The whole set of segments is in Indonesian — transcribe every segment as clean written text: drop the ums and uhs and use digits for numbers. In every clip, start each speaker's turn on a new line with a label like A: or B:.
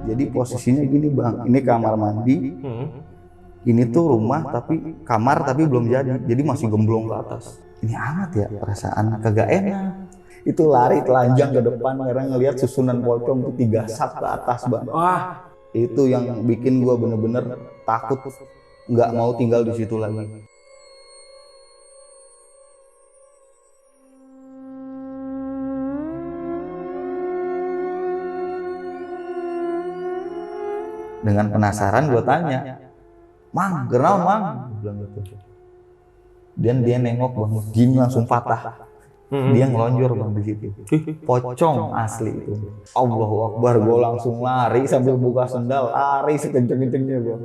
A: Jadi posisinya gini bang, ini kamar mandi, ini tuh rumah tapi kamar tapi belum jadi masih gemblong ke atas. Ini amat ya perasaan kagak enak. Itu lari telanjang ke depan karena ngelihat susunan pocong tuh 3 sat ke atas bang.
B: Wah,
A: Itu yang bikin gua bener-bener takut, nggak mau tinggal di situ lagi. Dengan penasaran gue tanya, Mang, genaun Mang, gua bilang gitu. Dan dia nengok bang, gini langsung patah. Dia ngelonjor bang di situ. Pocong asli itu. Allahu Akbar, gue langsung lari sambil buka sendal, lari sekenceng-kencengnya bang.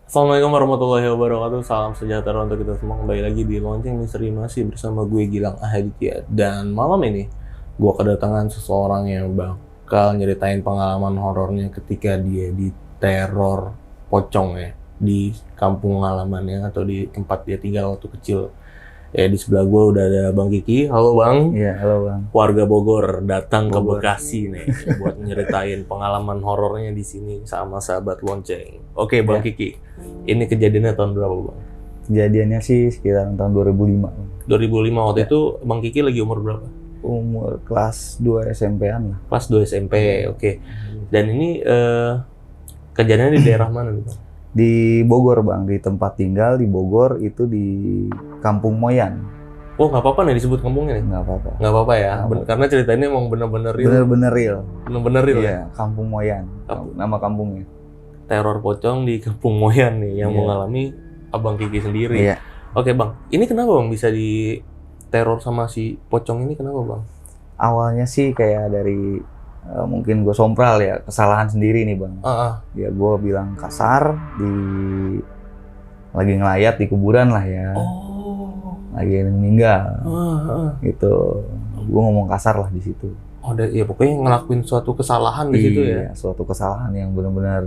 B: Assalamualaikum warahmatullahi wabarakatuh. Salam sejahtera untuk kita semua. Kembali lagi di Lonceng Misteri masih bersama gue Gilang Ahaditya. Dan malam ini gue kedatangan seseorang yang bakal nyeritain pengalaman horornya ketika dia diteror pocong ya di kampung halamannya atau di tempat dia tinggal waktu kecil. Ya di sebelah gue udah ada Bang Kiki. Halo Bang.
A: Iya, halo bang.
B: Warga Bogor datang
A: Bogor.
B: ke Bekasi nih buat nyeritain pengalaman horornya di sini sama sahabat Lonceng. Oke Bang Kiki, ini kejadiannya tahun berapa Bang?
A: Kejadiannya sih sekitar tahun 2005.
B: 2005 waktu itu Bang Kiki lagi umur berapa?
A: Umur kelas 2 SMP-an lah.
B: Kelas 2 SMP, oke. Dan ini kejadiannya di daerah mana nih Bang?
A: Di Bogor bang, di tempat tinggal di Bogor itu di Kampung Moyan.
B: Oh nggak apa-apa nih disebut kampungnya nih?
A: Nggak apa-apa.
B: Nggak apa-apa ya?
A: Nggak apa-apa.
B: Karena ceritanya emang bener-bener real.
A: Bener-bener real.
B: Bener-bener real ya?
A: Iya, Kampung Moyan.
B: Kampung.
A: Nama kampungnya.
B: Teror pocong di Kampung Moyan nih yang
A: Iya.
B: mengalami Abang Kiki sendiri.
A: Iya.
B: Oke Bang, ini kenapa Bang bisa diteror sama si pocong ini kenapa Bang?
A: Awalnya sih kayak dari mungkin gue sompral ya, kesalahan sendiri nih bang. Ya gue bilang kasar lagi ngelayat di kuburan lah ya.
B: Oh.
A: Lagi meninggal. Gitu. Gue ngomong kasar lah di situ.
B: Oh, ya pokoknya ngelakuin suatu kesalahan di situ ya.
A: Iya, suatu kesalahan yang benar-benar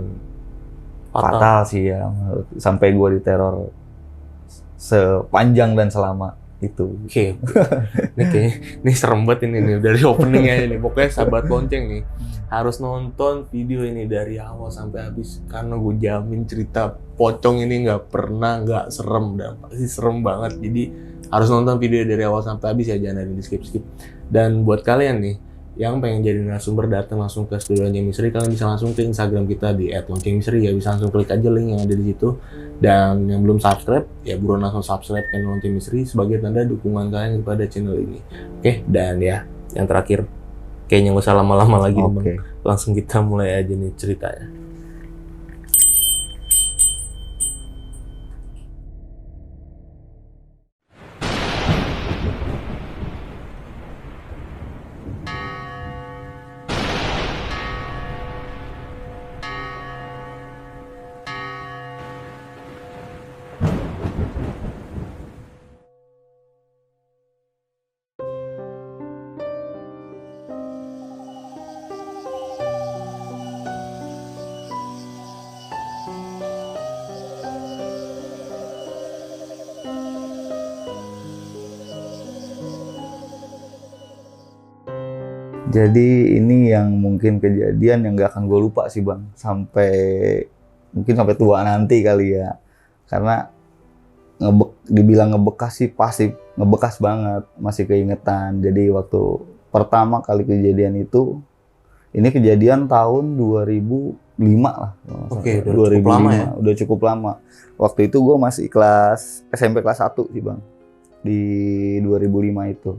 A: fatal sih ya. Sampai gue diteror sepanjang dan selama itu.
B: Oke. Ini kayaknya ini serem banget ini nih dari opening aja nih. Pokoknya sahabat Lonceng nih harus nonton video ini dari awal sampai habis karena gue jamin cerita pocong ini nggak serem dan pasti serem banget. Jadi harus nonton video dari awal sampai habis ya, jangan ada di skip. Dan buat kalian nih yang pengen jadi narasumber datang langsung ke Studio Lonceng Misteri, kalian bisa langsung ke Instagram kita di @loncengmisteri ya, bisa langsung klik aja link yang ada di situ. Dan yang belum subscribe ya buruan langsung subscribe channel Lonceng Misteri sebagai tanda dukungan kalian kepada channel ini. Oke, dan ya yang terakhir kayaknya nggak usah lama-lama lagi nih, Bang.
A: Oke.
B: Langsung kita mulai aja nih ceritanya.
A: Jadi ini yang mungkin kejadian yang gak akan gue lupa sih bang, mungkin sampai tua nanti kali ya, karena dibilang ngebekas sih pasti ngebekas banget, masih keingetan. Jadi waktu pertama kali kejadian itu, ini kejadian tahun 2005 lah.
B: Oke, udah cukup lama ya?
A: Udah cukup lama. Waktu itu gue masih SMP kelas 1 sih bang, di 2005 itu.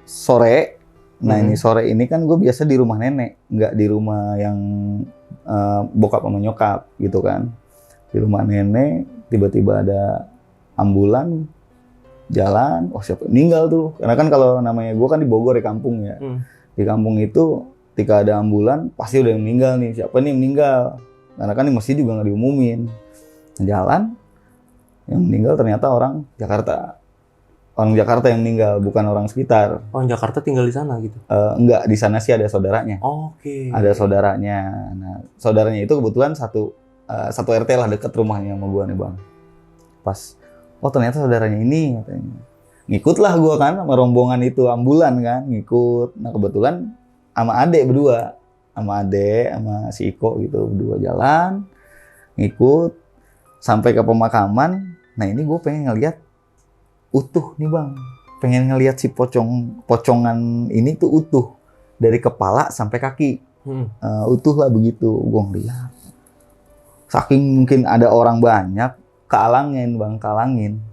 A: Sore. Nah ini sore ini kan gue biasa di rumah nenek, nggak di rumah yang bokap sama nyokap gitu kan. Di rumah nenek tiba-tiba ada ambulan jalan, siapa meninggal tuh. Karena kan kalau namanya gue kan di Bogor di kampung ya. Di kampung itu ketika ada ambulan pasti udah yang meninggal nih. Siapa nih yang meninggal? Karena kan di masjid juga nggak diumumin. Jalan yang meninggal ternyata orang Jakarta. Orang Jakarta yang meninggal, bukan orang sekitar.
B: Orang Jakarta tinggal di sana gitu?
A: Enggak, di sana sih ada saudaranya.
B: Oke.
A: Ada saudaranya. Nah, saudaranya itu kebetulan satu satu RT lah dekat rumahnya sama gue nih bang. Pas, oh ternyata saudaranya ini katanya. Ngikut lah gue kan sama rombongan itu ambulan kan, ngikut. Nah kebetulan sama adek berdua, sama si Iko gitu berdua jalan, ngikut sampai ke pemakaman. Nah ini gue pengen ngeliat utuh nih bang, pengen ngeliat si pocongan ini tuh utuh dari kepala sampai kaki. Utuh lah begitu, gue ngeliat. Saking mungkin ada orang banyak, kealangin bang, kealangin.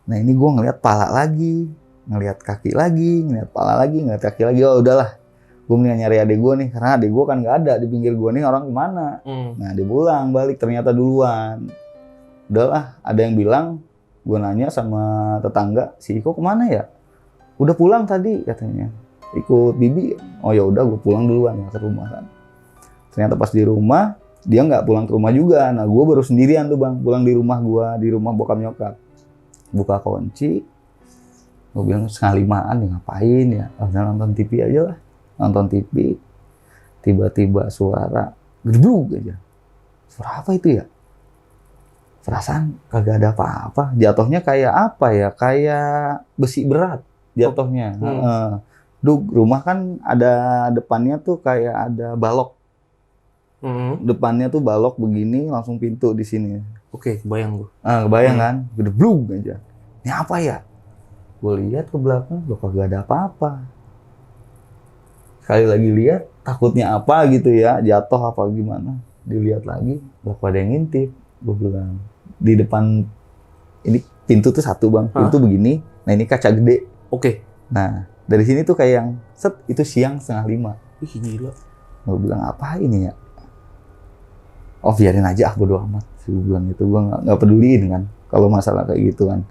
A: Nah ini gue ngeliat pala lagi, ngeliat kaki lagi, ngeliat pala lagi, ngeliat kaki lagi. Oh udahlah, gue mendingan nyari adik gue nih, karena adik gue kan nggak ada di pinggir gue nih, orang gimana? Nah dia pulang balik ternyata duluan. Udahlah, ada yang bilang, gue nanya sama tetangga, si Iko kemana ya? Udah pulang tadi katanya, ikut bibi. Oh ya udah, gue pulang duluan ke rumah kan. Ternyata pas di rumah dia nggak pulang ke rumah juga. Nah gue baru sendirian tuh bang, pulang di rumah gue, di rumah bokap nyokap. Buka kunci, gue bilang 4:30 ya ngapain ya? Udah nonton TV aja lah, nonton TV. Tiba-tiba suara gedebuk aja. Suara apa itu ya? Perasaan kagak ada apa-apa. Jatuhnya kayak apa ya? Kayak besi berat jatuhnya. Rumah kan ada depannya tuh kayak ada balok. Depannya tuh balok begini, langsung pintu di sini.
B: Oke, bayang gue.
A: Kebayang kan? Gedeblug aja. Ini apa ya? Gue lihat ke belakang, loh kagak ada apa-apa. Sekali lagi lihat, takutnya apa gitu ya, jatuh apa gimana. Dilihat lagi, loh ada yang ngintip. Gue bilang, di depan, ini pintu tuh satu bang, pintu begini, nah ini kaca gede.
B: Oke.
A: Nah, dari sini tuh kayak yang, set, itu siang 4:30.
B: Ih gila.
A: Gue bilang, apa ini ya? Oh biarin aja, bodo amat. Gue bilang gitu, gue nggak peduliin kan. Kalau masalah kayak gitu kan.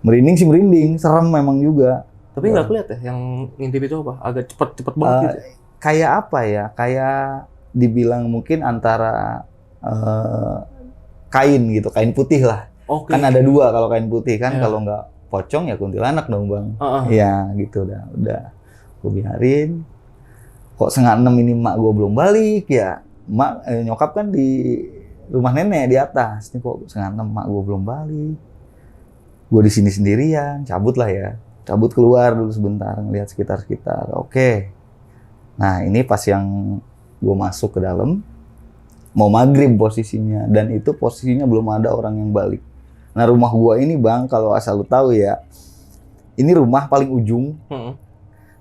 A: Merinding sih merinding, serem memang juga.
B: Tapi nggak kelihatan yang ngintip itu apa? Agak cepet banget gitu.
A: Kayak apa ya? Kayak dibilang mungkin antara kain gitu, kain putih lah.
B: Okay.
A: Kan ada dua kalau kain putih kan, kalau nggak pocong ya kuntilanak dong bang. Ya gitu udah. Gue biarin. Kok 5:30 ini mak gue belum balik ya? Nyokap kan di rumah nenek di atas. Ini kok 5:30 mak gue belum balik. Gue di sini sendirian, cabut lah ya. Cabut keluar dulu sebentar, ngeliat sekitar-sekitar. Oke. Nah ini pas yang gue masuk ke dalam, mau maghrib posisinya. Dan itu posisinya belum ada orang yang balik. Nah rumah gue ini bang, kalau asal lu tahu ya, ini rumah paling ujung.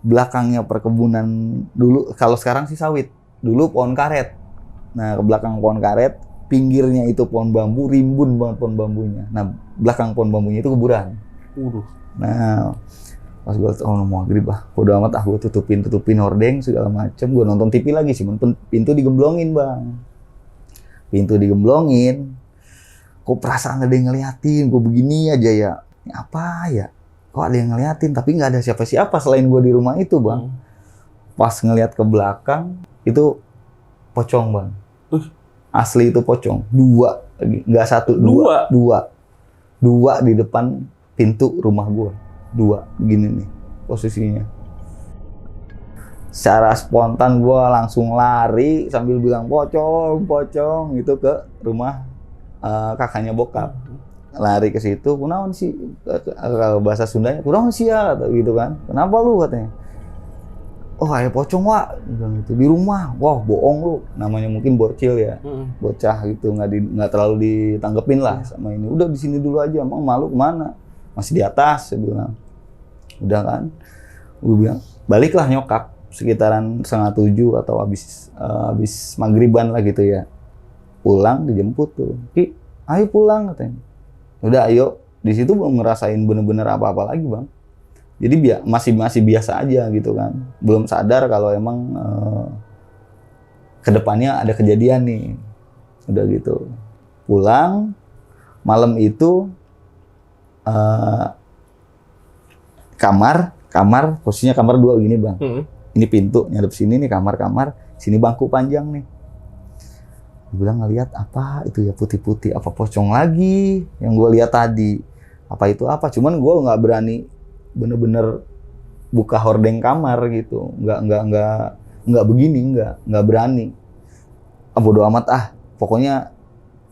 A: Belakangnya perkebunan dulu, kalau sekarang sih sawit. Dulu pohon karet. Nah ke belakang pohon karet, pinggirnya itu pohon bambu, rimbun banget pohon bambunya. Nah belakang pohon bambunya itu kuburan. Nah pas gue mau maghrib bodo amat gue tutupin hordeng segala macem. Gue nonton TV lagi sih, pintu digemblongin bang. Pintu digemblongin. Kok perasaan ada yang ngeliatin, gue begini aja ya. Ini apa ya? Kok ada yang ngeliatin, tapi nggak ada siapa-siapa selain gue di rumah itu bang. Pas ngeliat ke belakang, itu pocong bang. Asli itu pocong. 2, nggak 1, 2. 2 di depan pintu rumah gue. 2, gini nih posisinya. Secara spontan gue langsung lari sambil bilang pocong itu ke rumah kakaknya bokap. Lari ke situ, kunaon sih? Kalau bahasa Sundanya, kunaon sih ya? Gitu kan. Kenapa lu katanya? Oh ayah pocong wak, bilang gitu di rumah. Wah bohong lu, namanya mungkin bocil ya, bocah gitu, nggak terlalu ditanggepin lah sama ini. Udah di sini dulu aja, emang malu kemana? Masih di atas, saya bilang. Udah kan, gue bilang baliklah nyokap sekitaran 6:30 atau habis maghriban lah gitu ya. Pulang dijemput tuh, Ki, ayo pulang katanya. Udah ayo, di situ belum ngerasain bener-bener apa-apa lagi bang. Jadi masih biasa aja gitu kan. Belum sadar kalau emang kedepannya ada kejadian nih. Udah gitu. Pulang, malam itu kamar, posisinya kamar 2 gini bang. Ini pintu, nyadep sini nih kamar, sini bangku panjang nih. Gue bilang ngeliat apa itu ya putih-putih, apa pocong lagi yang gue lihat tadi. Apa itu apa, cuman gue nggak berani bener-bener buka hordeng kamar gitu, nggak begini, nggak berani. Bodo amat pokoknya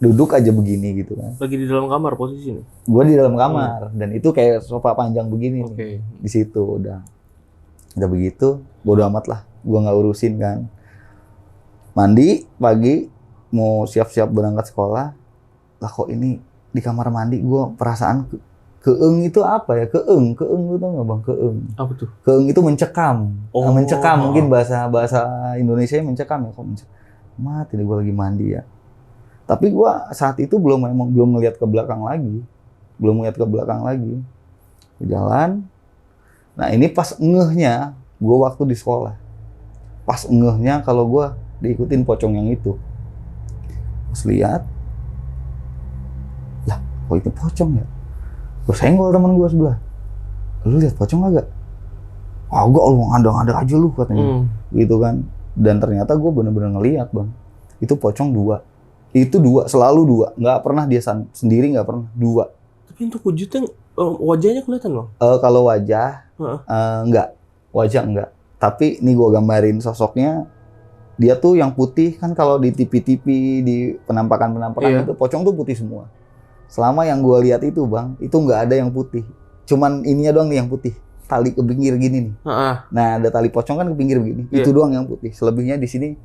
A: duduk aja begini gitu kan.
B: Lagi di dalam kamar posisi nih.
A: Gue di dalam kamar dan itu kayak sofa panjang begini
B: Oke.
A: nih. Di situ udah begitu bodo amat lah, gue nggak urusin kan. Mandi pagi mau siap-siap berangkat sekolah, lah kok ini di kamar mandi gue perasaan keeng itu apa ya, keeng lu tau nggak bang, keeng
B: Apa tuh?
A: keeng itu mencekam.
B: Oh.
A: Mencekam mungkin bahasa Indonesia mencekam ya, kok mencekam mati nih gue lagi mandi ya. Tapi gue saat itu belum ngelihat ke belakang lagi, jalan. Nah ini pas ngehnya gue waktu di sekolah, pas ngehnya kalau gue diikutin pocong yang itu. Pas lihat, lah kok itu pocong ya? Gue senggol teman gue sebelah. Lu lihat pocong agak? Ah gue lu ada aja lu katanya, gitu kan. Dan ternyata gue bener-bener ngelihat bang, itu pocong dua. Itu dua, selalu dua. Nggak pernah dia sendiri, nggak pernah. Dua.
B: Tapi untuk wujudnya, wajahnya kelihatan loh.
A: Kalau wajah, nggak. Wajah nggak. Tapi ini gue gambarin sosoknya. Dia tuh yang putih, kan kalau di TV-TV, di penampakan-penampakan itu, pocong tuh putih semua. Selama yang gue lihat itu bang, itu nggak ada yang putih. Cuman ininya doang nih yang putih. Tali ke pinggir gini nih. Nah ada tali pocong kan ke pinggir begini. Itu doang yang putih. Selebihnya di sini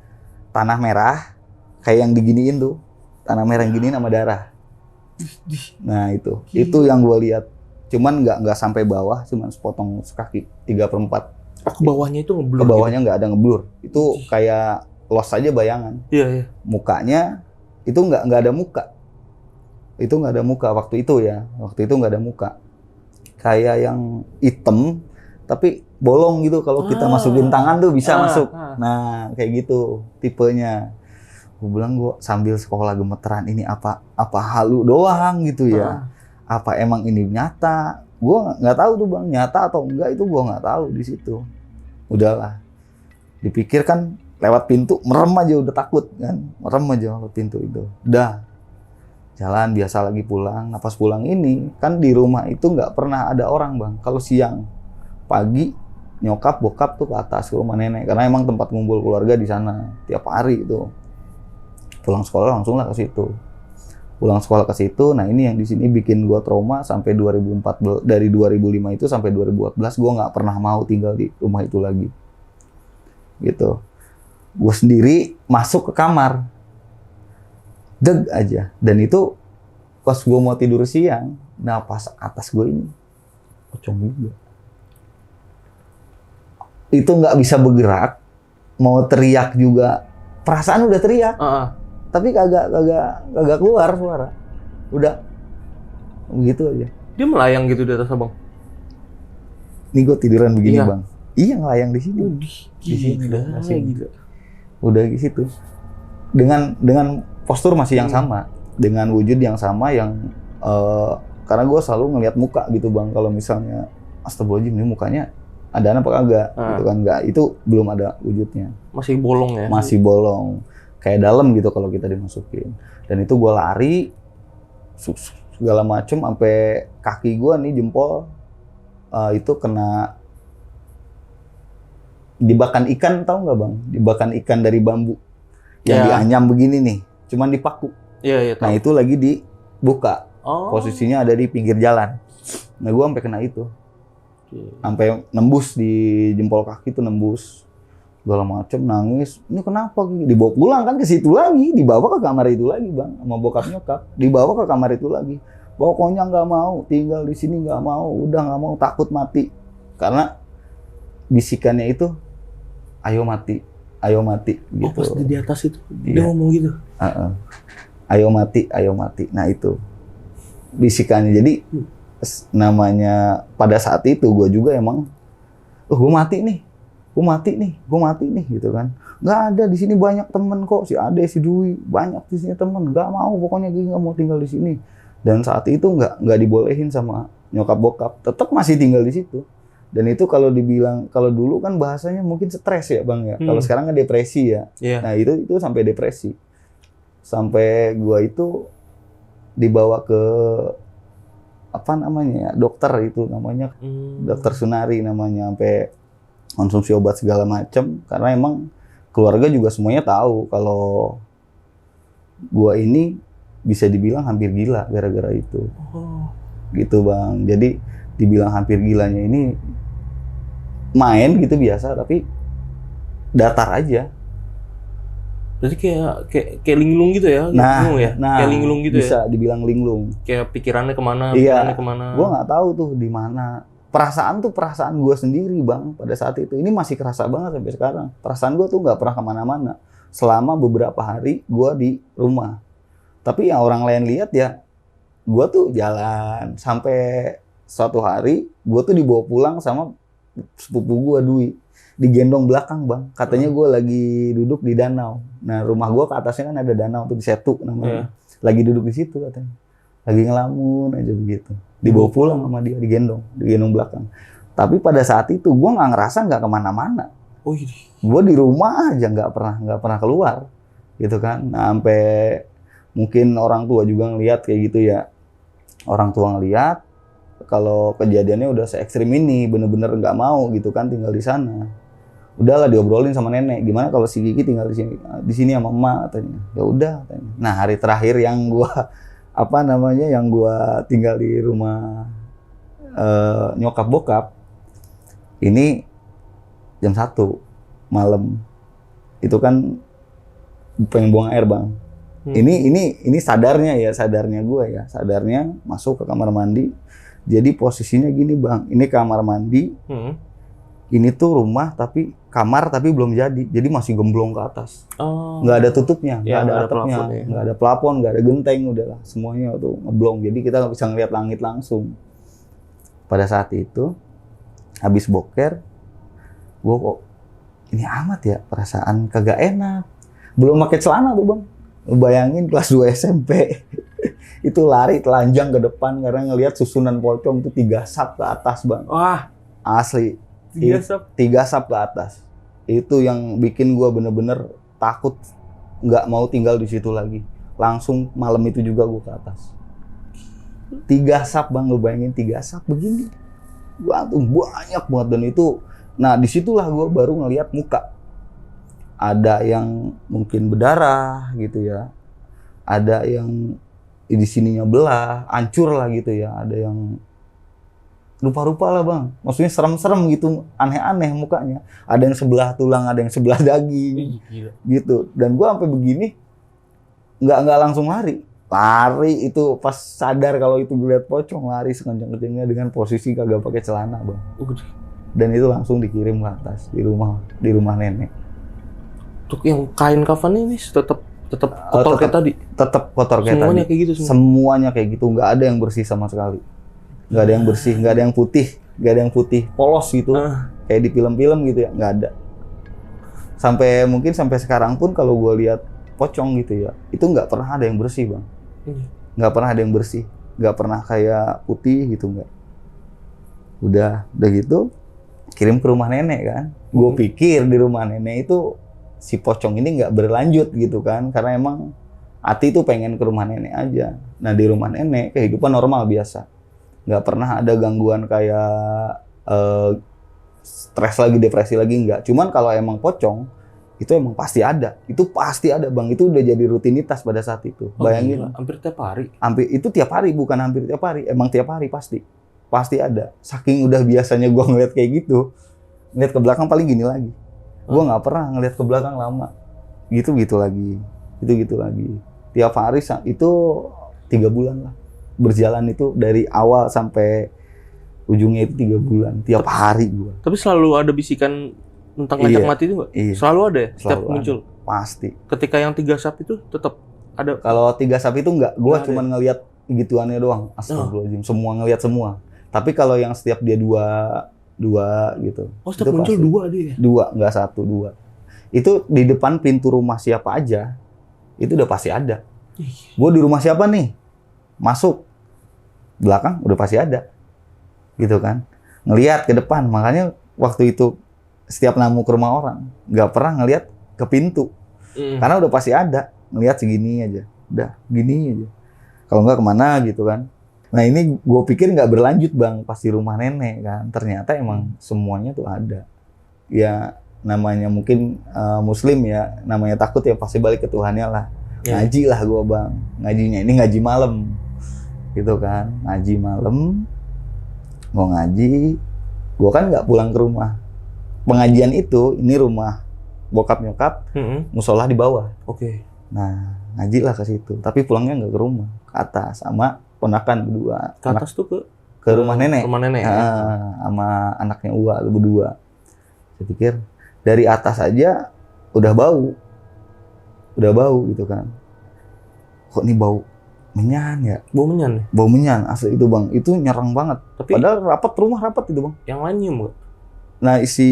A: tanah merah. Kayak yang diginiin tuh, tanah merah yang giniin sama darah. Nah itu yang gue lihat. Cuman nggak sampai bawah, cuman sepotong sekaki 3/4.
B: Ke bawahnya itu ngeblur.
A: Ke bawahnya nggak ada ngeblur. Itu kayak los aja bayangan.
B: Iya.
A: Mukanya itu nggak ada muka. Itu nggak ada muka waktu itu ya. Waktu itu nggak ada muka. Kayak yang hitam, tapi bolong gitu. Kalau kita masukin tangan tuh bisa masuk. Nah kayak gitu tipenya. Gue bilang gue sambil sekolah gemeteran, ini apa halu doang gitu ya, apa emang ini nyata? Gue nggak tahu tuh bang, nyata atau enggak itu gue nggak tahu di situ. Udahlah, dipikir kan lewat pintu, merem aja udah takut kan, merem aja lewat pintu itu. Udah jalan biasa lagi pulang. Nah pas pulang ini kan di rumah itu nggak pernah ada orang bang. Kalau siang, pagi nyokap bokap tuh ke atas ke rumah nenek karena emang tempat ngumpul keluarga di sana tiap hari itu. Pulang sekolah langsung lah ke situ. Nah ini yang di sini bikin gua trauma sampai 2014, dari 2005 itu sampai 2014 gua nggak pernah mau tinggal di rumah itu lagi. Gitu. Gua sendiri masuk ke kamar. Deg aja. Dan itu pas gua mau tidur siang, nah pas atas gua ini pocong juga. Itu nggak bisa bergerak, mau teriak juga. Perasaan udah teriak. Tapi kagak keluar suara. Udah begitu aja.
B: Dia melayang gitu di atas abang.
A: Nih gue tiduran begini bang. Iya ngelayang di sini. Di sini.
B: Gila.
A: Udah di situ. Dengan postur masih yang sama, dengan wujud yang sama yang karena gue selalu ngelihat muka gitu bang. Kalau misalnya astagfirullahaladzim ini mukanya ada apa kagak? Gitu kan enggak. Itu belum ada wujudnya.
B: Masih bolong ya?
A: Masih bolong. Kayak dalam gitu kalau kita dimasukin. Dan itu gue lari segala macem sampai kaki gue nih jempol itu kena dibakan ikan, tahu nggak bang? Dibakan ikan dari bambu yang dianyam begini nih, cuman dipaku.
B: Iya.
A: Nah itu lagi dibuka, posisinya ada di pinggir jalan. Nah gue sampai kena itu, sampai nembus di jempol kaki itu nembus. Segala macem, nangis, ini kenapa? Dibawa pulang kan ke situ lagi, dibawa ke kamar itu lagi bang, sama bokap nyokap, dibawa ke kamar itu lagi. Pokoknya nggak mau, tinggal di sini nggak mau, udah nggak mau, takut mati. Karena bisikannya itu, ayo mati gitu.
B: Pas di atas itu, dia ngomong gitu?
A: Ayo mati. Nah itu, bisikannya. Jadi, namanya pada saat itu gue juga emang, gue mati nih gitu kan. Nggak ada di sini, banyak temen kok, si Ade, si Dwi, banyak di sini temen. Nggak mau, pokoknya gue nggak mau tinggal di sini. Dan saat itu nggak dibolehin sama nyokap bokap, tetap masih tinggal di situ. Dan itu kalau dibilang, kalau dulu kan bahasanya mungkin stres ya bang ya. Kalau sekarang kan depresi ya. Nah itu sampai depresi, sampai gue itu dibawa ke apa namanya dokter itu namanya dokter Sunari namanya, sampai konsumsi obat segala macam karena emang keluarga juga semuanya tahu kalau gua ini bisa dibilang hampir gila gara-gara itu.
B: Oh.
A: Gitu Bang. Jadi dibilang hampir gilanya ini main gitu biasa tapi datar aja.
B: Berarti kayak linglung gitu ya? Linglung ya? Kayak linglung gitu
A: bisa
B: ya?
A: dibilang linglung.
B: Kayak pikirannya kemana?
A: Iya.
B: Pikirannya kemana?
A: Gue nggak tahu tuh di mana. Perasaan tuh perasaan gue sendiri Bang pada saat itu. Ini masih kerasa banget sampai sekarang. Perasaan gue tuh nggak pernah kemana-mana selama beberapa hari gue di rumah. Tapi yang orang lain lihat ya, gue tuh jalan sampai suatu hari gue tuh dibawa pulang sama sepupu gue Dwi, digendong belakang Bang. Katanya gue lagi duduk di danau. Nah rumah gue ke atasnya kan ada danau tuh di Setu namanya. Lagi duduk di situ katanya. Lagi ngelamun aja begitu. Dibawa pulang sama dia, digendong belakang. Tapi pada saat itu gue nggak ngerasa nggak kemana-mana.
B: Oh iya.
A: Gue di rumah aja nggak pernah keluar, gitu kan. Nah, sampai mungkin orang tua juga ngelihat kayak gitu ya. Orang tua ngelihat kalau kejadiannya udah se-ekstrim ini, bener-bener nggak mau gitu kan tinggal di sana. Udahlah diobrolin sama nenek, gimana kalau si Kiki tinggal di sini sama emak katanya. Ya udah katanya. Nah hari terakhir yang gua yang gua tinggal di rumah nyokap bokap ini jam 1 malam. Itu kan pengen buang air Bang. Ini sadarnya gua ya, sadarnya masuk ke kamar mandi. Jadi posisinya gini Bang, ini kamar mandi. Ini tuh rumah tapi kamar tapi belum jadi masih gemblong ke atas. Nggak ada tutupnya, nggak ada atapnya, nggak ada plafon, nggak ada genteng, udahlah semuanya tuh ngeblong. Jadi kita nggak bisa ngeliat langit langsung. Pada saat itu habis boker, gue kok ini amat ya perasaan kagak enak. Belum pakai celana tuh Bang. Bayangin kelas 2 SMP itu lari telanjang ke depan karena ngelihat susunan pocong tuh 3 sap ke atas Bang.
B: Wah,
A: asli.
B: 3 sap?
A: 3 sap ke atas. Itu yang bikin gua bener-bener takut nggak mau tinggal di situ lagi. Langsung malam itu juga gua ke atas. 3 sap Bang, lu bayangin 3 sap begini. Gua tuh banyak banget dan itu. Nah disitulah gua baru ngelihat muka. Ada yang mungkin berdarah gitu ya. Ada yang di sininya belah, hancur lah gitu ya. Ada yang rupa-rupa lah Bang. Maksudnya serem-serem gitu, aneh-aneh mukanya. Ada yang sebelah tulang, ada yang sebelah daging. Gitu. Dan gua sampai begini nggak langsung lari. Lari itu pas sadar kalau itu gue liat pocong, lari sekencang-kencangnya dengan posisi kagak pakai celana Bang. Dan itu langsung dikirim ke atas di rumah nenek.
B: Untuk yang kain kafan ini tetap kotor kayak tadi. Tetap kotor kayak
A: semuanya
B: tadi. Kayak gitu
A: semuanya kayak gitu, nggak ada yang bersih sama sekali. Nggak ada yang bersih, nggak ada yang putih, nggak ada yang putih polos gitu. Kayak di film-film gitu ya, nggak ada. Sampai sekarang pun kalau gue lihat pocong gitu ya, itu nggak pernah ada yang bersih Bang. Nggak pernah ada yang bersih, nggak pernah kayak putih gitu nggak. Udah gitu kirim ke rumah nenek kan. Gue pikir di rumah nenek itu si pocong ini nggak berlanjut gitu kan, karena emang Ati tuh pengen ke rumah nenek aja. Nah di rumah nenek kehidupan normal biasa, nggak pernah ada gangguan kayak stres lagi, depresi lagi, nggak. Cuman kalau emang pocong itu emang pasti ada, Bang. Itu udah jadi rutinitas pada saat itu. Bayangin,
B: hampir tiap hari.
A: Itu tiap hari, bukan hampir tiap hari, emang tiap hari pasti ada. Saking udah biasanya gua ngeliat kayak gitu, ngeliat ke belakang paling gini lagi. Gue nggak pernah ngeliat ke belakang lama. Gitu lagi. Tiap hari itu 3 bulan lah. Berjalan itu dari awal sampai ujungnya itu 3 bulan. Tiap hari gue.
B: Tapi selalu ada bisikan tentang ngajak mati itu nggak?
A: Iya.
B: Selalu ada ya? Setiap
A: Selalu
B: muncul?
A: Ada. Pasti.
B: Ketika yang 3 sap itu tetap ada?
A: Kalau 3 sap itu nggak. Gue cuma ngeliat gituannya doang. Astagfirullahaladzim. Semua ngeliat semua. Tapi kalau yang setiap dia dua gitu.
B: Oh, setiap muncul pasti. 2 dia?
A: 2, nggak 1, 2. Itu di depan pintu rumah siapa aja, itu udah pasti ada. Gue di rumah siapa nih? Masuk. Belakang udah pasti ada. Gitu kan. Ngelihat ke depan. Makanya waktu itu setiap namu ke rumah orang, nggak pernah ngelihat ke pintu. Karena udah pasti ada. Ngelihat segini aja. Udah, gini aja. Kalau nggak kemana gitu kan. Nah ini gue pikir nggak berlanjut Bang, pas di rumah nenek kan. Ternyata emang semuanya tuh ada. Ya namanya mungkin Muslim ya, namanya takut ya pasti balik ke Tuhannya lah.
B: Yeah.
A: Ngaji lah gue bang, ngajinya ini ngaji malam, gitu kan, ngaji malam, mau ngaji, gue kan nggak pulang ke rumah. Pengajian itu, ini rumah bokap nyokap, musola di bawah.
B: Oke.
A: Nah, ngaji lah ke situ, tapi pulangnya nggak ke rumah, ke atas sama ponakan berdua.
B: Ke atas tuh
A: ke rumah nenek.
B: Rumah nenek.
A: Sama anaknya Uwa berdua. Saya pikir dari atas aja udah bau gitu kan. Kok ini bau menyan ya?
B: Bau menyan.
A: Bau menyan asli itu bang, itu nyerang banget.
B: Tapi
A: padahal rumah rapat itu bang.
B: Yang lain nyium nggak?
A: Nah si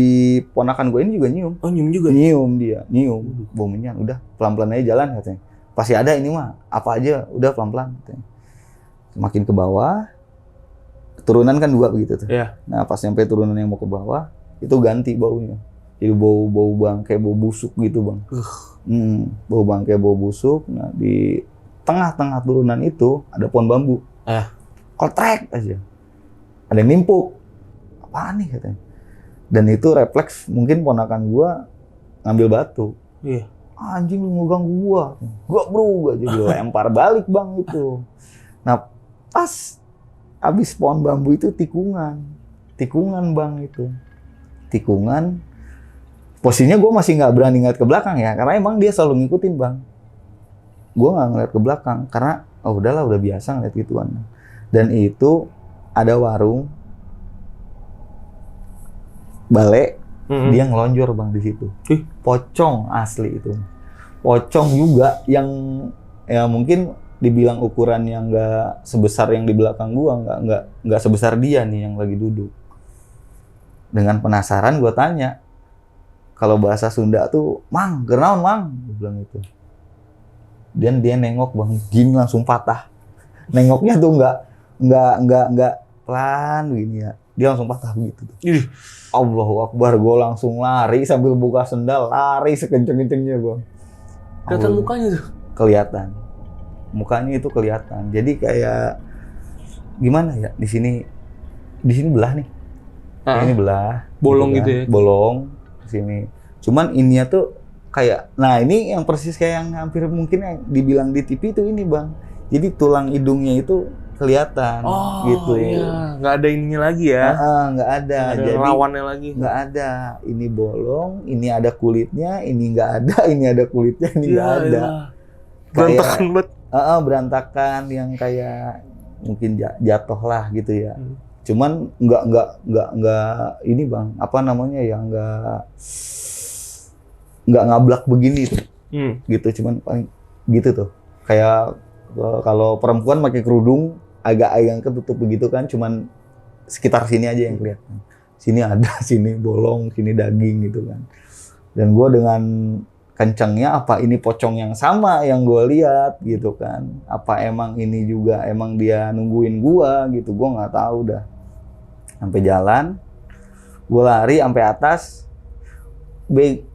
A: ponakan gue ini juga nyium.
B: Oh nyium juga?
A: Nyium, bau menyan. Udah pelan-pelan aja jalan katanya. Pasti ada ini mah, apa aja, udah pelan-pelan katanya. Semakin ke bawah, turunan kan 2 begitu tuh.
B: Iya.
A: Nah pas nyampe turunan yang mau ke bawah, itu ganti baunya. Jadi bau bangkai, bau busuk gitu bang. Bau bangkai, bau busuk. Nah di tengah-tengah turunan itu ada pohon bambu. Kotrek aja. Ada yang nimpuk. Apaan nih katanya. Dan itu refleks mungkin ponakan gua ngambil batu.
B: Iya.
A: Anjing lu ngeganggu gua. Gua jadi lempar balik bang itu. Nah pas abis pohon bambu itu tikungan bang itu. Tikungan. Posisinya gua masih nggak berani ngeliat ke belakang ya, karena emang dia selalu ngikutin bang. Gua nggak ngeliat ke belakang karena udahlah udah biasa ngeliat gituan. Dan itu ada warung balai, dia ngelonjor bang di situ. Pocong asli itu. Pocong juga yang ya mungkin dibilang ukuran yang nggak sebesar yang di belakang gua, nggak sebesar dia nih yang lagi duduk. Dengan penasaran gua tanya, kalau bahasa Sunda tuh, "Mang, gernaon mang?" Gua bilang itu. Dan dia nengok bang, gini langsung patah. Nengoknya tuh nggak pelan begini ya. Dia langsung patah begitu tuh. Allahu Akbar, gue langsung lari sambil buka sendal, lari sekenceng-kencengnya bang.
B: Kelihatan mukanya tuh?
A: Kelihatan. Mukanya itu kelihatan. Jadi kayak gimana ya, di sini belah nih. Ini belah.
B: Bolong gitu ya?
A: Bolong di sini. Cuman ininya tuh kayak, nah ini yang persis kayak yang hampir mungkin yang dibilang di TV itu ini bang. Jadi tulang hidungnya itu kelihatan gitu.
B: Iya, nggak ada ininya lagi ya?
A: Nggak ada.
B: Jadi rawannya lagi?
A: Nggak ada. Ini bolong, ini ada kulitnya, ini nggak ada, ini ada kulitnya, ini nggak ada.
B: Berantakan banget.
A: Berantakan yang kayak mungkin jatuh lah gitu ya. Cuman nggak ini bang, apa namanya ya, nggak ngablak begini tuh. Gitu, cuman paling gitu tuh. Kayak kalau perempuan pakai kerudung agak ketutup begitu kan, cuman sekitar sini aja yang kelihatan. Sini ada, sini bolong, sini daging gitu kan. Dan gue dengan kencangnya, apa ini pocong yang sama yang gue lihat gitu kan? Apa emang ini juga emang dia nungguin gue gitu? Gue nggak tahu dah. Sampai jalan, gue lari sampai atas.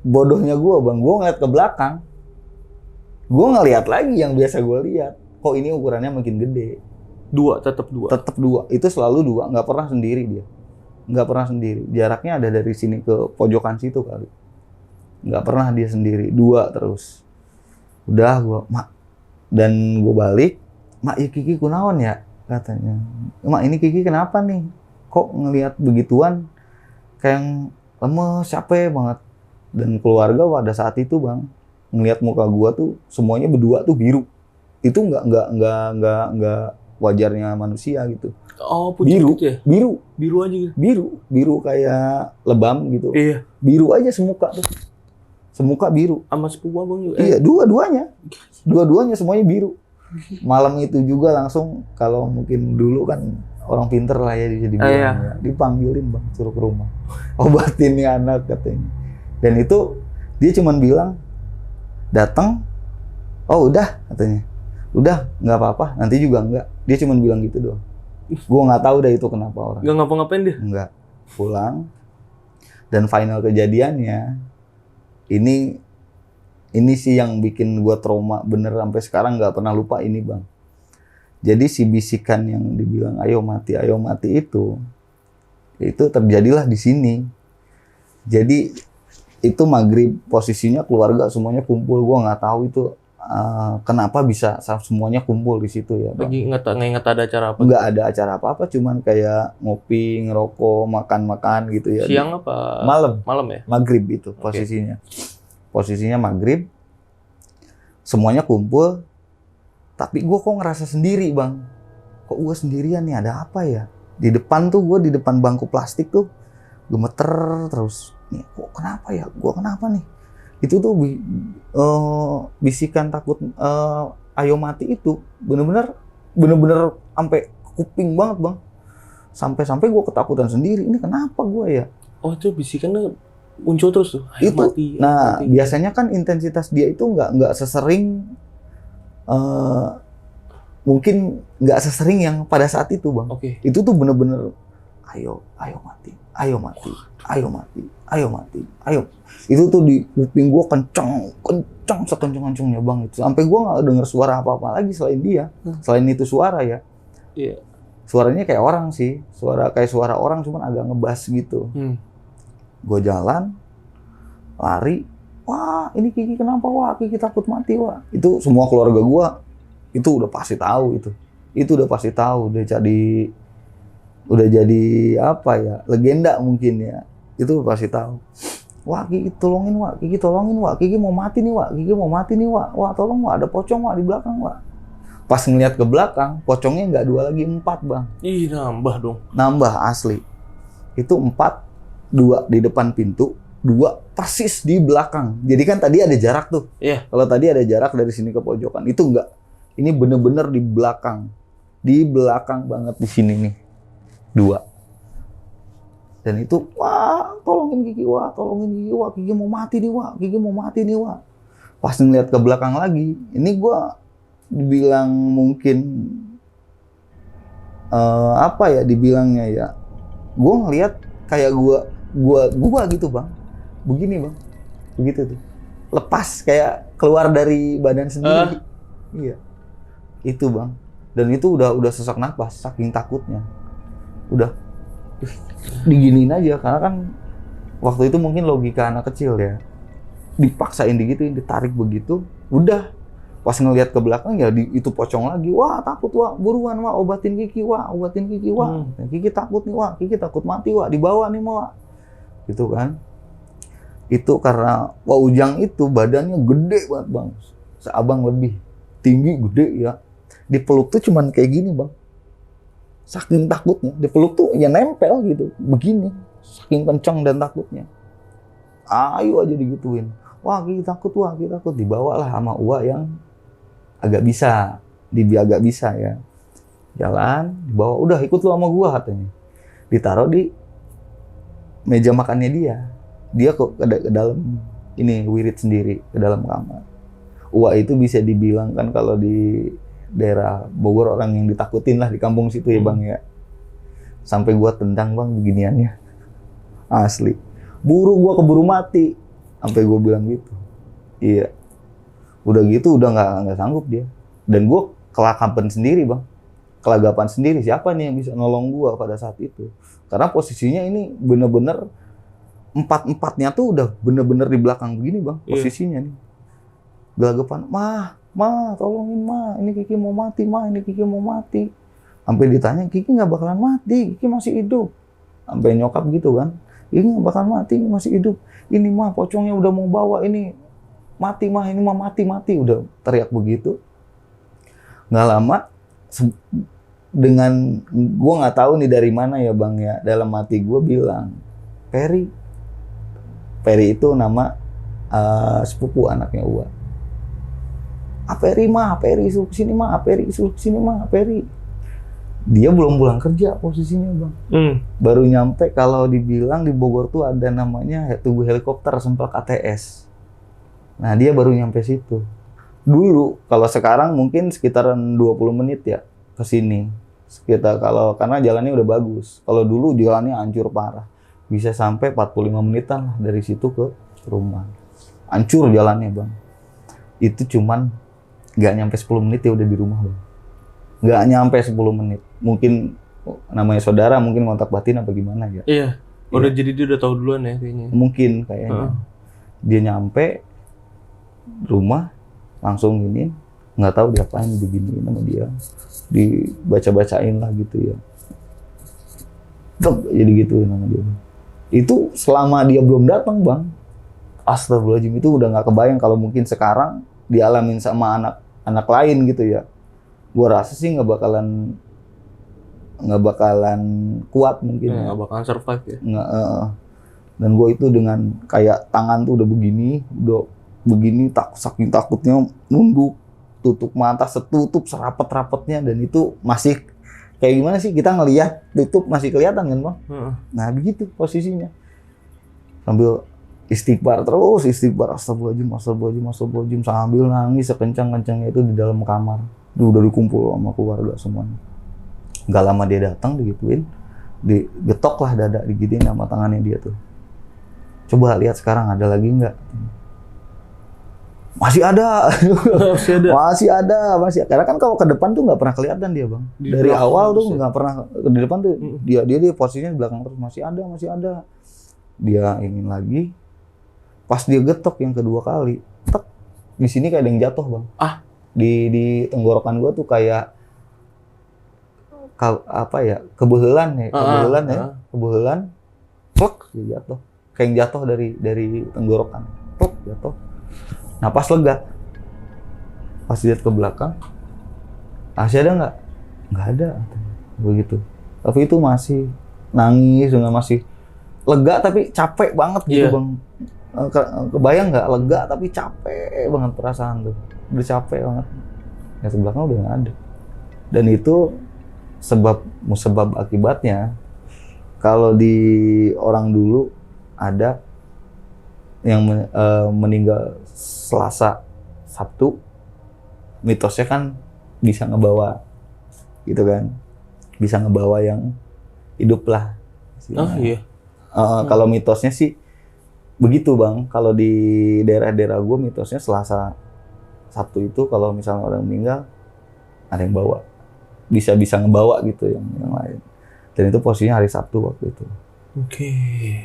A: Bodohnya gue bang, gue ngeliat ke belakang. Gue ngeliat lagi yang biasa gue lihat. Kok ini ukurannya makin gede.
B: Tetap dua.
A: Itu selalu 2, nggak pernah sendiri dia. Nggak pernah sendiri. Jaraknya ada dari sini ke pojokan situ kali. Nggak pernah dia sendiri, 2 terus. Udah gue, mak. Dan gue balik, mak ya Kiki kunaon ya? Katanya. Mak ini Kiki kenapa nih? Kok ngelihat begituan? Kayak lemes, capek banget. Dan keluarga pada saat itu bang, ngelihat muka gue tuh semuanya berdua tuh biru. Itu nggak wajarnya manusia gitu.
B: Biru gitu ya?
A: Biru aja gitu. Biru kayak lebam gitu.
B: Iya.
A: Biru aja semuka tuh. Semuka biru.
B: Sama sepupu abang juga?
A: Iya, dua-duanya semuanya biru. Malam itu juga langsung, kalau mungkin dulu kan orang pinter lah ya jadi bilang ya. Dipanggilin bang, suruh ke rumah. Obatin nih anak katanya. Dan itu dia cuman bilang, datang, oh udah katanya. Udah, nggak apa-apa, nanti juga enggak. Dia cuma bilang gitu doang. Gue nggak tahu dah itu kenapa orang.
B: Nggak ngapa-ngapain dia?
A: Nggak. Pulang. Dan final kejadiannya, ini sih yang bikin gue trauma bener sampai sekarang nggak pernah lupa ini bang. Jadi si bisikan yang dibilang ayo mati itu terjadilah di sini. Jadi itu maghrib, posisinya keluarga semuanya kumpul. Gue nggak tahu itu kenapa bisa semuanya kumpul di situ ya, Bang.
B: Lagi nggak ada acara apa?
A: Nggak ada acara apa-apa, cuman kayak ngopi, ngerokok, makan-makan gitu ya.
B: Siang apa? Malam ya?
A: Maghrib itu posisinya. Posisinya maghrib, semuanya kumpul, tapi gue kok ngerasa sendiri, Bang. Kok gue sendirian nih, ada apa ya? Di depan tuh, gue di depan bangku plastik tuh, gemeter terus. Nih, kok kenapa ya? Gue kenapa nih? Itu tuh bisikan takut ayo mati itu bener-bener sampai kuping banget, Bang. Sampai gue ketakutan sendiri. Ini kenapa gue ya?
B: Oh, itu bisikannya muncul terus tuh. Ayo
A: Itu.
B: mati, ayo
A: Nah,
B: mati.
A: biasanya kan intensitas dia itu nggak sesering mungkin nggak sesering yang pada saat itu, Bang.
B: Oke.
A: Itu tuh bener-bener ayo mati, ayo mati, ayo mati, ayo mati, ayo. Itu tuh di kuping gue kenceng sekenceng-kencengnya, Bang. Itu sampai gue nggak denger suara apa-apa lagi selain dia. Selain itu suara ya.
B: Iya.
A: Suaranya kayak orang sih, kayak suara orang cuman agak ngebas gitu. Gue jalan, lari, wah ini Kiki kenapa, wah Kiki takut mati, wah. Itu semua keluarga gue itu udah pasti tahu itu udah pasti tahu, udah jadi apa ya, legenda mungkin ya. Itu pasti tahu. Wah Kiki tolongin, wah Kiki tolongin, wah Kiki mau mati nih, wah Kiki mau mati nih, wah tolong, wah ada pocong, wah di belakang, wah. Pas ngeliat ke belakang, pocongnya nggak 2 lagi 4, Bang.
B: Ih, nambah dong.
A: Nambah asli. Itu 4, 2 di depan pintu, 2 persis di belakang. Jadi kan tadi ada jarak tuh.
B: Iya.
A: Kalau tadi ada jarak dari sini ke pojokan, itu enggak. Ini bener-bener di belakang. Di belakang banget di sini nih. 2. Dan itu, wah tolongin Kiki, wah tolongin Kiki, wah Kiki mau mati nih, wah Kiki mau mati nih, wah. Pas ngeliat ke belakang lagi, ini gua dibilang mungkin apa ya dibilangnya ya, gue ngelihat kayak gua gitu, Bang, begini, Bang, begitu tuh, lepas kayak keluar dari badan sendiri. Iya, itu, Bang. Dan itu udah sesak napas saking takutnya, udah diginiin aja karena kan waktu itu mungkin logika anak kecil ya, dipaksain digituin, ditarik begitu, udah. Pas ngelihat ke belakang ya itu pocong lagi. Wah takut, wah buruan, wah obatin Kiki, wah obatin Kiki, wah Kiki takut nih, wah Kiki takut mati, wah dibawa nih, wah. Gitu kan. Itu karena wah Ujang itu badannya gede banget, Bang. Seabang lebih. Tinggi, gede ya. Dipeluk tuh cuman kayak gini, Bang. Saking takutnya. Dipeluk tuh ya nempel gitu. Begini. Saking kencang dan takutnya. Ayo aja digituin. Wah Kiki takut, wah Kiki takut. Dibawalah sama Uwa yang agak bisa ya. Jalan, dibawa, udah ikut lu sama gua katanya. Ditaruh di meja makannya dia. Dia kok ke dalam ini wirid sendiri ke dalam kamar. Uwa itu bisa dibilang kan kalau di daerah Bogor orang yang ditakutin lah di kampung situ ya, Bang ya. Sampai gua tendang, Bang, beginiannya. Asli. Gua keburu mati. Sampai gua bilang gitu. Iya. Udah gitu udah nggak sanggup dia. Dan gue kelagapan sendiri, Bang. Kelagapan sendiri, siapa nih yang bisa nolong gue pada saat itu? Karena posisinya ini bener-bener 4-4-nya tuh udah bener-bener di belakang begini, Bang, posisinya nih. Gelagapan, ma tolongin, ma, ini Kiki mau mati, ma, ini Kiki mau mati. Sampai ditanya, Kiki nggak bakalan mati, Kiki masih hidup. Sampai nyokap gitu kan, Kiki nggak bakalan mati, masih hidup. Ini mah pocongnya udah mau bawa, ini mati, mah, ini mah mati, udah teriak begitu. Nggak lama, dengan gue nggak tahu nih dari mana ya, Bang ya, dalam hati gue bilang, Peri itu nama sepupu anaknya Uwa. Peri mah, Peri suruh kesini mah, Peri suruh kesini mah, Peri. Dia belum pulang kerja posisinya, Bang. Baru nyampe, kalau dibilang di Bogor tuh ada namanya tugu helikopter Semplak ATS. Nah, dia baru nyampe situ. Dulu, kalau sekarang mungkin sekitaran 20 menit ya ke sini. Sekitar karena jalannya udah bagus. Kalau dulu jalannya hancur parah. Bisa sampai 45 menitan lah dari situ ke rumah. Hancur jalannya, Bang. Itu cuman nggak nyampe 10 menit ya udah di rumah, Bang. Nggak nyampe 10 menit. Mungkin namanya saudara, mungkin kontak batin apa gimana ya.
B: Iya. Udah jadi dia udah tahu duluan ya kayaknya.
A: Mungkin kayaknya. Dia nyampe rumah, langsung gini, nggak tahu diapain, diginiin sama dia, dibaca-bacain lah gitu ya. Jadi gituin sama dia. Itu selama dia belum datang bang, astagfirullahaladzim, itu udah nggak kebayang kalau mungkin sekarang dialamin sama anak lain gitu ya. Gua rasa sih nggak bakalan kuat mungkin.
B: Nggak bakalan survive ya.
A: Nggak, dan gue itu dengan kayak tangan tuh udah begini, saking takutnya nunduk, tutup mata setutup serapet-rapetnya, dan itu masih kayak gimana sih, kita ngelihat tutup masih kelihatan kan bang. Nah begitu posisinya, sambil istighfar terus, astagfirullahaladzim, sambil nangis sekencang-kencangnya itu di dalam kamar. Itu udah dikumpul sama keluarga semuanya. Gak lama dia datang, digituin, digetok lah dada, digituin sama tangannya dia tuh. Coba lihat sekarang ada lagi nggak? Masih ada. Masih ada. Karena kan kalau ke depan tuh nggak pernah kelihatan dia bang. Dari awal tuh nggak pernah di depan tuh. Dia posisinya di belakang terus, masih ada. Dia ingin lagi. Pas dia getok yang kedua kali, tek, di sini kayak ada yang jatuh bang. Di tenggorokan gua tuh kayak kebehelan, plek, dia jatuh. Kayak yang jatuh dari tenggorokan, plek, jatuh. Nah pas lega, pas lihat ke belakang, masih ada nggak? Nggak ada, begitu. Tapi itu masih nangis, dengan masih lega tapi capek banget gitu bang. Kebayang nggak, lega tapi capek banget perasaan tuh, udah capek banget. Ya ke belakang udah nggak ada. Dan itu musabab akibatnya, kalau di orang dulu ada yang meninggal Selasa, Sabtu, mitosnya kan bisa ngebawa gitu kan, bisa ngebawa yang hidup lah. Kalau mitosnya sih begitu bang. Kalau di daerah-daerah gue mitosnya Selasa, Sabtu itu kalau misalnya orang meninggal ada yang bawa, bisa ngebawa gitu yang lain. Dan itu posisinya hari Sabtu waktu itu.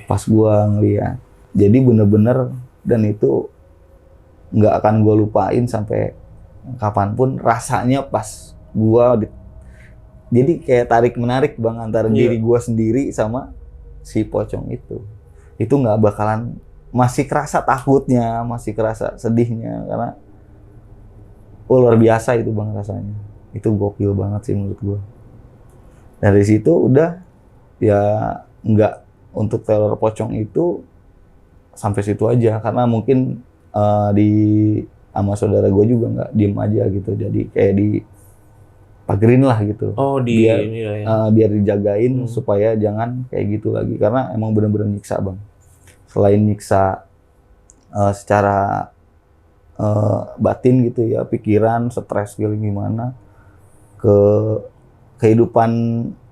A: Pas gua ngeliat, jadi bener-bener, dan itu nggak akan gua lupain sampai kapanpun rasanya pas gua jadi kayak tarik menarik bang antara diri gua sendiri sama si pocong itu nggak bakalan, masih kerasa takutnya, masih kerasa sedihnya, karena luar biasa itu bang rasanya. Itu gokil banget sih menurut gua. Dari situ udah ya, nggak, untuk teror pocong itu sampai situ aja, karena mungkin sama saudara gue juga nggak diem aja gitu, jadi kayak dipagerin lah gitu. Biar dijagain supaya jangan kayak gitu lagi, karena emang bener-bener nyiksa bang. Selain nyiksa secara batin gitu ya, pikiran, stres gimana, ke kehidupan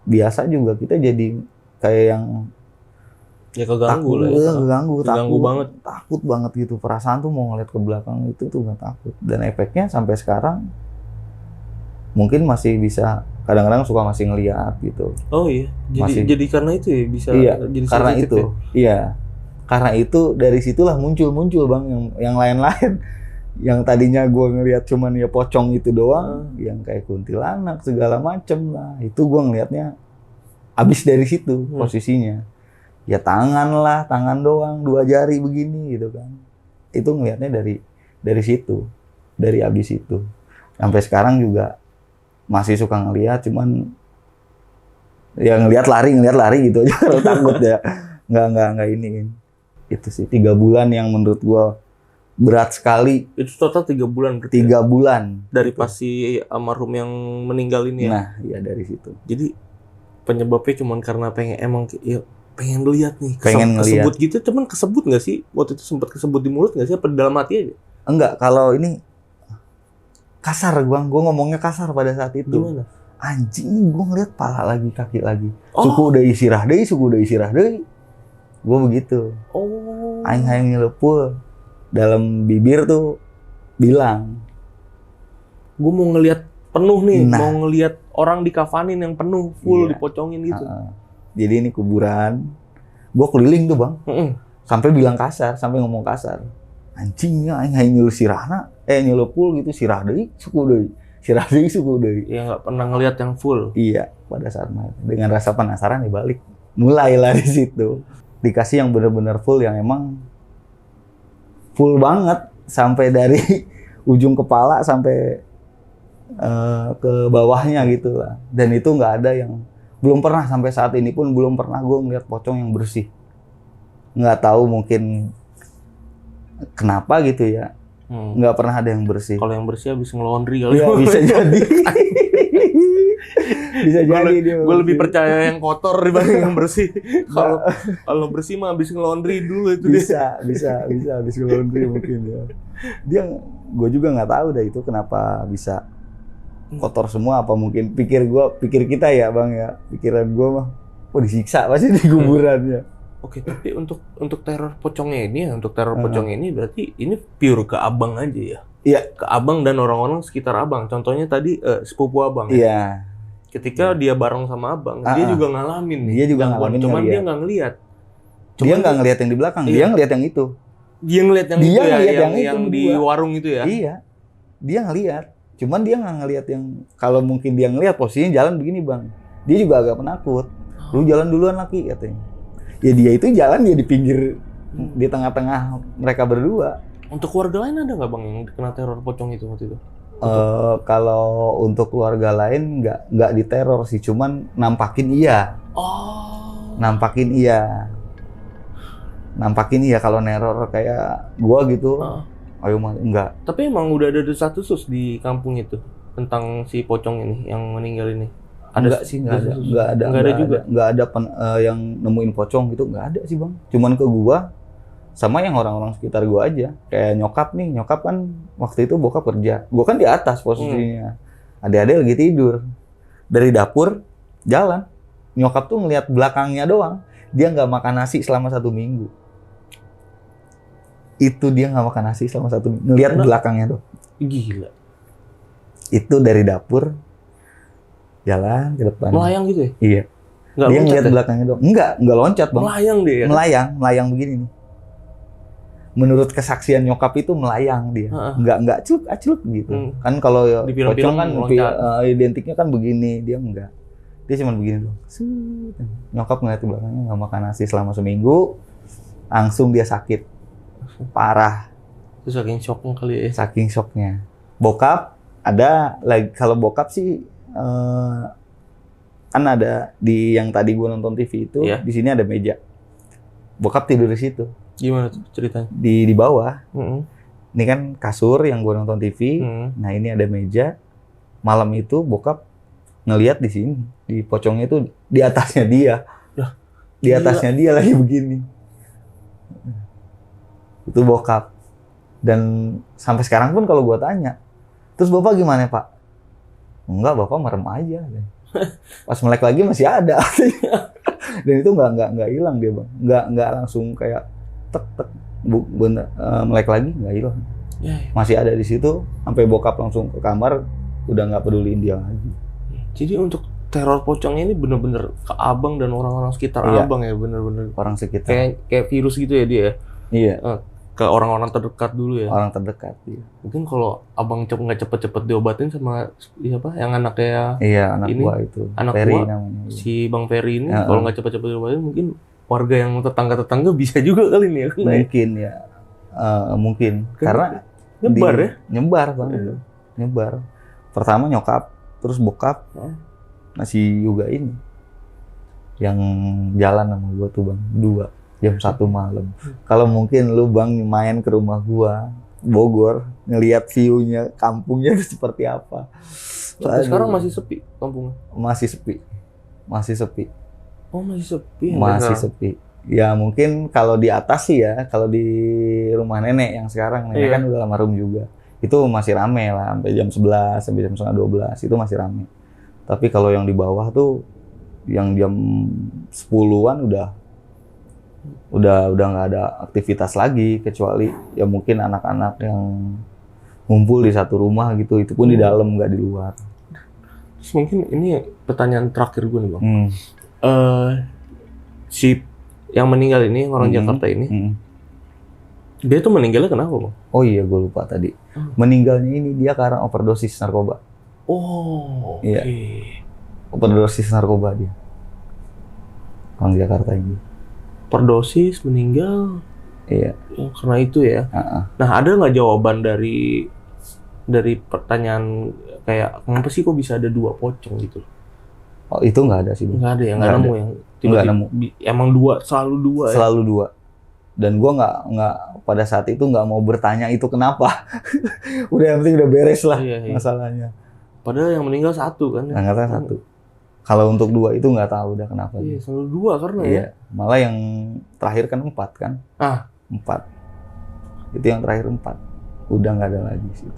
A: biasa juga kita jadi kayak yang takut banget gitu. Perasaan tuh mau ngeliat ke belakang itu tuh nggak takut. Dan efeknya sampai sekarang mungkin masih bisa, kadang-kadang suka masih ngeliat gitu.
B: Jadi karena itu ya bisa. Jadi
A: karena itu
B: ya?
A: Karena itu dari situlah muncul bang yang lain-lain. Yang tadinya gue ngeliat cuman ya pocong itu doang, yang kayak kuntilanak segala macem lah, itu gue ngeliatnya abis dari situ posisinya. Ya tangan doang, 2 jari begini gitu kan. Itu ngeliatnya dari situ, dari abis itu. Sampai sekarang juga masih suka ngeliat, cuman ya ngeliat lari gitu aja kalau takut ya. Nggak ini. Itu sih 3 bulan yang menurut gue berat sekali.
B: Itu total 3 bulan.
A: 3 bulan.
B: Dari pas si almarhum yang meninggal ini ya?
A: Nah, iya dari situ.
B: Jadi penyebabnya cuma karena pengen lihat nih.
A: Pengen ngeliat.
B: Kesebut gitu, cuman kesebut nggak sih? Waktu itu sempat kesebut di mulut nggak sih? Apa di dalam hati aja?
A: Enggak, kalau ini kasar bang. Gue ngomongnya kasar pada saat itu.
B: Gimana?
A: Anjing, gue ngeliat pala lagi, kaki lagi. Suku udah isirah deh. Gue begitu. Aing nyelepul. Dalam bibir tuh bilang,
B: gue mau ngelihat penuh nih, mau ngelihat orang dikafanin yang penuh, full dipocongin gitu.
A: Jadi ini kuburan, gue keliling tuh bang, sampai bilang kasar, sampai ngomong kasar. anjingnya aing nyuluh sirahna nyuluh full gitu sirah deui suku deui sirah deui suku deui.
B: Ya nggak pernah ngelihat yang full.
A: Iya, pada saat dengan rasa penasaran dibalik mulailah di situ dikasih yang benar-benar full yang emang full banget sampai dari ujung kepala sampai ke bawahnya gitu lah. Dan itu nggak ada yang belum pernah sampai saat ini pun belum pernah gue ngeliat pocong yang bersih. Nggak tahu mungkin kenapa gitu ya. Nggak pernah ada yang bersih.
B: Kalau yang bersih habis ngelondri kali.
A: Ya, bisa jadi. Bisa jadi dia.
B: Gue lebih percaya yang kotor dibanding yang bersih. Kalau bersih mah habis ngelondri dulu itu
A: bisa habis ngelondri mungkin ya. Dia gue juga nggak tahu dah itu kenapa bisa kotor semua, apa mungkin pikir kita ya bang ya, pikiran gue mah disiksa pasti di kuburannya.
B: Oke, tapi untuk teror pocongnya ini ini berarti ini pure ke abang aja ya?
A: Iya.
B: Ke abang dan orang-orang sekitar abang. Contohnya tadi sepupu abang.
A: Iya.
B: Ketika dia bareng sama abang, dia juga ngalamin nih.
A: Dia juga ngalamin.
B: Cuman dia nggak ngelihat.
A: Dia nggak ngelihat yang di belakang, dia ngelihat yang itu.
B: Dia ngelihat yang itu ya, yang di warung itu ya?
A: Iya. Dia ngelihat. Cuman dia nggak ngelihat yang, kalau mungkin dia ngelihat posisinya jalan begini bang. Dia juga agak penakut. Lu jalan duluan laki katanya. Ya dia itu jalan dia di pinggir, di tengah-tengah mereka berdua.
B: Untuk keluarga lain ada nggak bang yang kena teror pocong itu waktu itu?
A: Kalau untuk keluarga lain nggak diteror sih, cuman nampakin iya.
B: Oh.
A: Nampakin iya kalau neror kayak gua gitu. Ayo mah enggak.
B: Tapi emang udah ada desas-desus di kampung itu tentang si pocong ini yang meninggal ini.
A: Enggak sih, enggak ada yang nemuin pocong gitu, enggak ada sih bang. Cuman ke gua sama yang orang-orang sekitar gua aja. Kayak nyokap kan waktu itu bokap kerja. Gua kan di atas posisinya. Adik-adik lagi tidur. Dari dapur jalan. Nyokap tuh ngeliat belakangnya doang. Dia nggak makan nasi selama 1 minggu. Itu dia nggak makan nasi selama 1 minggu. Ngeliat belakangnya doang.
B: Gila.
A: Itu dari dapur jalan ke depan.
B: Melayang gitu ya?
A: Iya.
B: Nggak
A: dia ngeliat
B: ya?
A: belakangnya doang. Enggak loncat bang.
B: Melayang dia ya?
A: Melayang begini nih. Menurut kesaksian nyokap itu melayang dia. Enggak celuk gitu. Kan kalau pocong kan identiknya kan begini, dia enggak. Dia cuma begini doang. Nyokap ngeliat di belakangnya nggak makan nasi selama 1 minggu. Langsung dia sakit. Parah.
B: Itu saking shocknya kali ya?
A: Saking shocknya. Bokap ada lagi, kalau bokap sih kan ada di yang tadi gue nonton TV itu, di sini ada meja. Bokap tidur di situ.
B: Gimana tuh ceritanya?
A: Di bawah. Ini kan kasur yang gue nonton TV. Nah ini ada meja. Malam itu bokap ngelihat di sini, di pocongnya itu di atasnya dia. Di atasnya dia lagi begini. Itu bokap. Dan sampai sekarang pun kalau gue tanya, terus bapak gimana pak? Enggak, bapak merem aja. Pas melek lagi masih ada. Dan itu nggak hilang dia bang. Nggak langsung kayak tek melek lagi nggak hilang. Masih ada di situ. Sampai bokap langsung ke kamar, udah nggak peduliin dia lagi.
B: Jadi untuk teror pocongnya ini bener-bener ke abang dan orang-orang sekitar abang ya, bener-bener
A: orang sekitar.
B: Kayak virus gitu ya dia ya?
A: Iya.
B: Ke orang-orang terdekat dulu ya?
A: Orang terdekat, iya.
B: Mungkin kalau abang nggak cepet-cepet diobatin sama siapa? Yang anaknya
A: anak
B: ini,
A: gua itu.
B: anak
A: Ferry
B: gua,
A: namanya.
B: Si Bang Ferry ini, kalau nggak cepet-cepet diobatin mungkin warga yang tetangga-tetangga bisa juga kali nih ya?
A: Mungkin ya. Mungkin. Karena
B: nyebar ya?
A: Nyebar bang. Nyebar. Pertama nyokap, terus bokap, masih juga ini. Yang jalan sama gua tuh bang, 2 jam 1 malam. Kalau mungkin lu bang main ke rumah gua Bogor, ngelihat view-nya kampungnya itu seperti apa.
B: Sampai sekarang masih sepi kampungnya?
A: Masih sepi.
B: Oh masih sepi?
A: Masih sepi. Ya mungkin kalau di atas sih ya, kalau di rumah nenek yang sekarang, nenek kan udah almarhum juga. Itu masih rame lah, sampai jam 11, sampai jam setengah 12, itu masih rame. Tapi kalau yang di bawah tuh, yang jam 10-an udah nggak ada aktivitas lagi, kecuali ya mungkin anak-anak yang ngumpul di satu rumah gitu, itu pun di dalam nggak di luar.
B: Terus mungkin ini pertanyaan terakhir gue nih bang. Si yang meninggal ini orang Jakarta ini, Dia tuh meninggalnya kenapa, Bang?
A: Oh iya, gue lupa tadi. Meninggalnya ini dia karena overdosis narkoba.
B: Oh, oke.
A: Iya. Overdosis narkoba dia. Orang Jakarta ini.
B: Perdosis, meninggal,
A: Iya.
B: karena itu ya.
A: Heeh.
B: Nah, ada nggak jawaban dari pertanyaan kayak kenapa sih kok bisa ada 2 pocong gitu?
A: Oh itu nggak ada sih, Bang.
B: Nggak ada ya, nggak
A: Nggak
B: nemu
A: ada.
B: yang
A: Nggak
B: tiba-tiba
A: nemu.
B: emang 2, selalu 2 ya.
A: Selalu 2. Dan gue nggak pada saat itu nggak mau bertanya itu kenapa. Udah yang penting udah beres lah
B: Iya.
A: masalahnya.
B: Padahal yang meninggal 1 kan?
A: Nah, ternyata 1. Kalau untuk 2 itu nggak tahu udah kenapa.
B: Iya, selalu 2 karena ya.
A: Iya. Malah yang terakhir kan 4 kan.
B: Ah.
A: 4. Itu yang terakhir 4. Udah nggak ada lagi sih.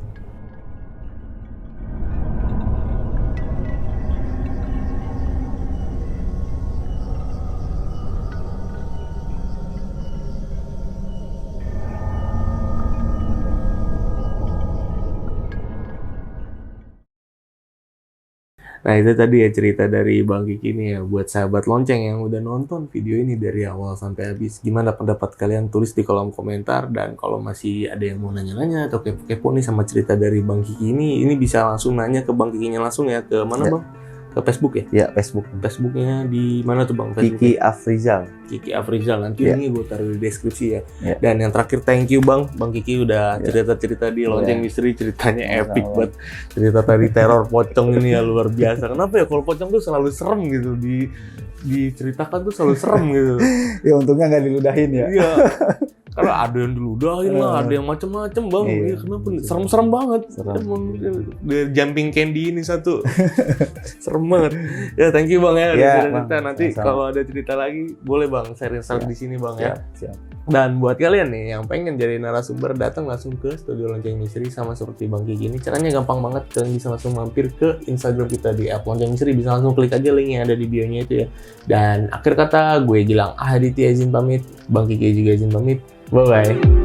B: Nah itu tadi ya cerita dari Bang Kiki nih ya, buat sahabat lonceng yang udah nonton video ini dari awal sampai habis. Gimana pendapat kalian? Tulis di kolom komentar, dan kalau masih ada yang mau nanya-nanya atau kepo-kepo nih sama cerita dari Bang Kiki ini bisa langsung nanya ke Bang Kikinya langsung ya. Ke mana
A: Ya.
B: Bang? Ke Facebook ya?
A: Ya, Facebook.
B: Facebooknya di mana tuh Bang? Facebook?
A: Kiki Afrizal.
B: Kiki Afrizal, nanti
A: Ya.
B: ini gue taruh di deskripsi ya.
A: Ya.
B: Dan yang terakhir thank you Bang Kiki udah
A: Ya.
B: cerita-cerita di Lonceng
A: Ya.
B: Misteri, ceritanya
A: Sama-sama.
B: epic banget. Cerita tadi teror pocong ini ya luar biasa. Kenapa ya kalau pocong tuh selalu serem gitu, diceritakan tuh selalu serem gitu.
A: Ya untungnya nggak diludahin ya.
B: Iya. Karena ada yang diludahin lah, ada yang macem-macem Bang.
A: Iya.
B: Iya, kenapa nih? Serem-serem banget.
A: Serem.
B: Emang dia jumping candy ini satu. Serem banget. Ya thank you Bang ya udah
A: Ya,
B: cerita.
A: Bang.
B: Nanti
A: Sama-sama.
B: kalau ada cerita lagi boleh Bang sharing
A: Ya.
B: di sini Bang ya.
A: Siap.
B: Dan buat kalian nih yang pengen jadi narasumber, datang langsung ke Studio Lonceng Misteri sama seperti Bang Kiki ini. Caranya gampang banget, kalian bisa langsung mampir ke Instagram kita di @loncengmisteri, bisa langsung klik aja link yang ada di bio-nya itu ya. Dan akhir kata gue Gilang Aditya izin pamit, Bang Kiki juga izin pamit. Bye bye.